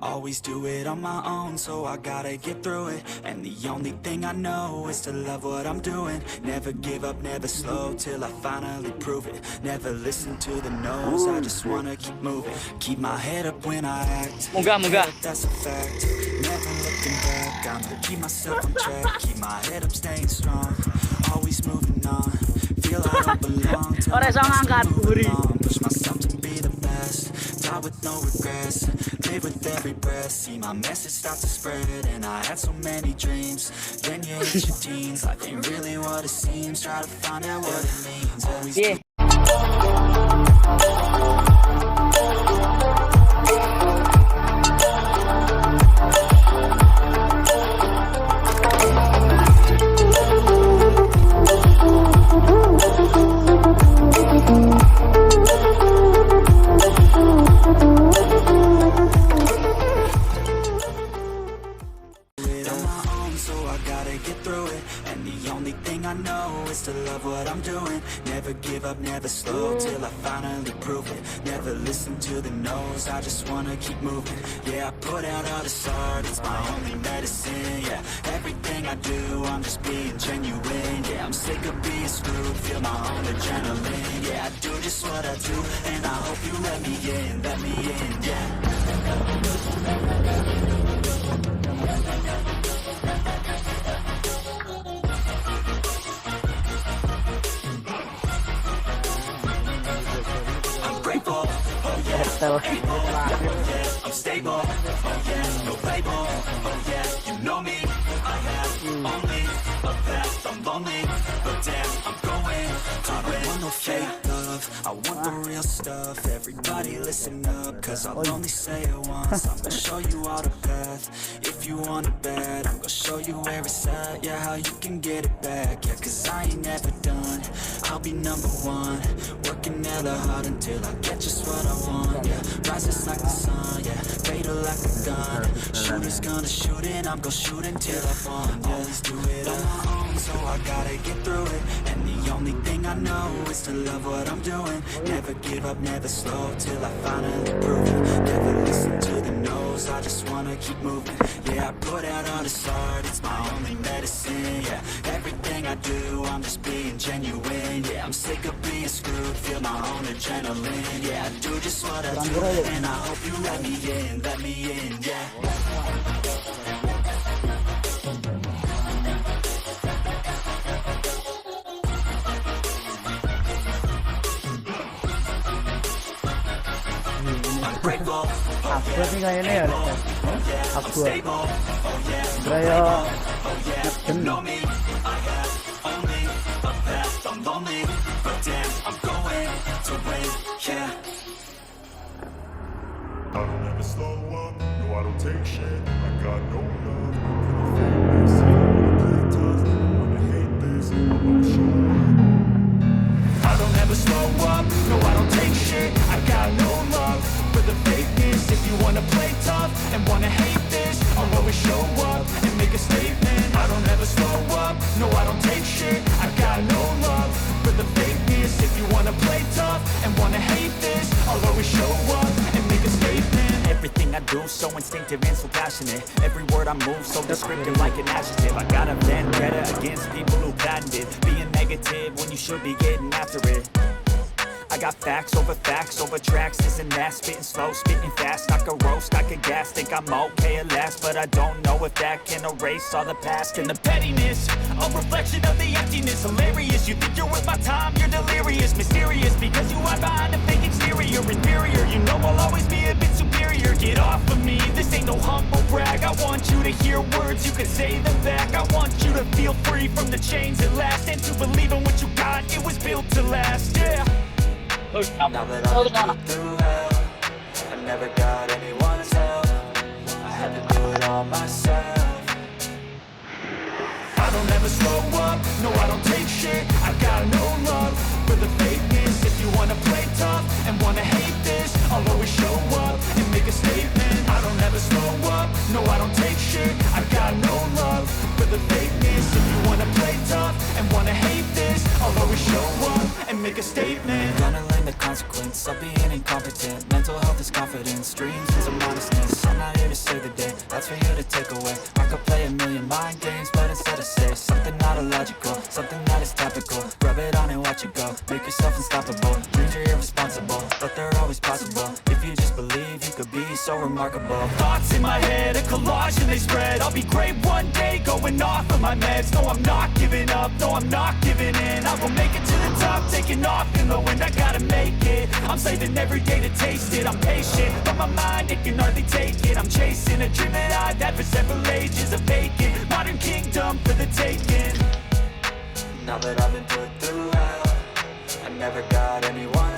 Always do it on my own, so I gotta get through it. And the only thing I know is to love what I'm doing. Never give up, never slow, till I finally prove it. Never listen to the no's, I just wanna keep moving. Keep my head up when I act. Munggah. That's a fact. Never looking back, I'ma keep myself on track. Keep my head up, staying strong. Always moving on. Feel I don't belong. Till Ora iso ngangkat buri. push myself to be the best. Die with no regrets. Live with every breath. See my message start to spread. And I had so many dreams. Then you hit your teens. Life ain't really what it seems. Try to find out what it means. Always Yeah. to love what I'm doing. Never give up, never slow, till I finally prove it. Never listen to the no's, I just wanna keep moving. Yeah, I put out all this art, it's my only medicine. Yeah, everything I do, I'm just being genuine. Yeah, I'm sick of being screwed, feel my own adrenaline. Yeah, I do just what I do, and I hope you let me in, yeah. I'm stable, oh yeah, no label, oh yeah, you know me, I have only a path, I'm lonely, but damn, I'm going to win. I want no fake love, I want the real stuff. Everybody listen up, cause I'll only say it once. I'm gonna show you all the path, if you want it bad. I'm gonna show you where it's at, yeah, how you can get it back. Yeah, cause I ain't never done, I'll be number one. Working hella hard until I get just what I want, yeah. Rises like the sun, yeah, fatal like a gun. Shooters gonna shoot and I'm gonna shoot until I fall. Always do it on my own, so I gotta get through it. And the only thing I know is to love what I'm doing. Never give up, never slow, till I finally prove it. Never listen to the no's, I just wanna keep moving. Yeah, I put out all this art, it's my only medicine. Yeah, everything I do, I'm just being genuine. Yeah, I'm sick of being screwed, feel my own adrenaline. Yeah, I do just what I do, and I hope you let me in, yeah. Upload nih kayaknya ya, upload. Beraya I don't ever slow up, no I don't take shit, I got no love for the fakeness. I wanna play tough, I wanna hate this, I wanna show up. I don't ever slow up, no I don't take shit, I got no love for the fakeness. If you wanna play tough and wanna hate this, I'll always show up and make a statement. I don't ever slow up, no I don't take shit, I got no love for the fakeness. If you wanna play tough and wanna hate this, I'll always show up and make a statement. Everything I do so instinctive and so passionate. Every word I move so descriptive like an adjective. I got a vendetta against people who patented being negative when you should be getting after it. I got facts over tracks, isn't that? Spitting slow, spitting fast, I could roast, I could gas. Think I'm okay at last, but I don't know if that can erase all the past. And the pettiness, a reflection of the emptiness. Hilarious, you think you're worth my time, you're delirious. Mysterious, because you hide behind a fake exterior. Inferior, you know I'll always be a bit superior. Get off of me, this ain't no humble brag. I want you to hear words, you can say them back. I want you to feel free from the chains at last, and to believe in what you got, it was built to last, yeah. Now that I've been through hell, I never got anyone's help. I had to do it all myself. I don't ever slow up, no I don't take shit, I got no love for the fakeness. If you wanna play tough and wanna hate this, I'll always show up and make a statement. I don't ever slow up, no I don't take shit, I got no love for the fakeness. If you wanna play tough and wanna hate this, I'll always show up and make a statement. Gonna learn the consequence of being incompetent. Mental health is confidence, dreams is a modestness. I'm not here to save the day, that's for you to take away. I could play a million mind games, but instead I say something not illogical, something that is topical. Rub it on and watch it go, make yourself unstoppable. Dreams are irresponsible, but they're always possible. If you just believe, you could be so remarkable. Thoughts in my head, a collage and they spread. I'll be great one day, going off of my meds. No, I'm not giving up, no, I'm not giving in. I will make it to the top, taking off in the wind. I gotta make it, I'm saving every day to taste it. I'm patient, but my mind, it can hardly take it. I'm chasing a dream that I've had for several ages. A vacant, modern kingdom for the taking. Now that I've been put through hell, I never got anyone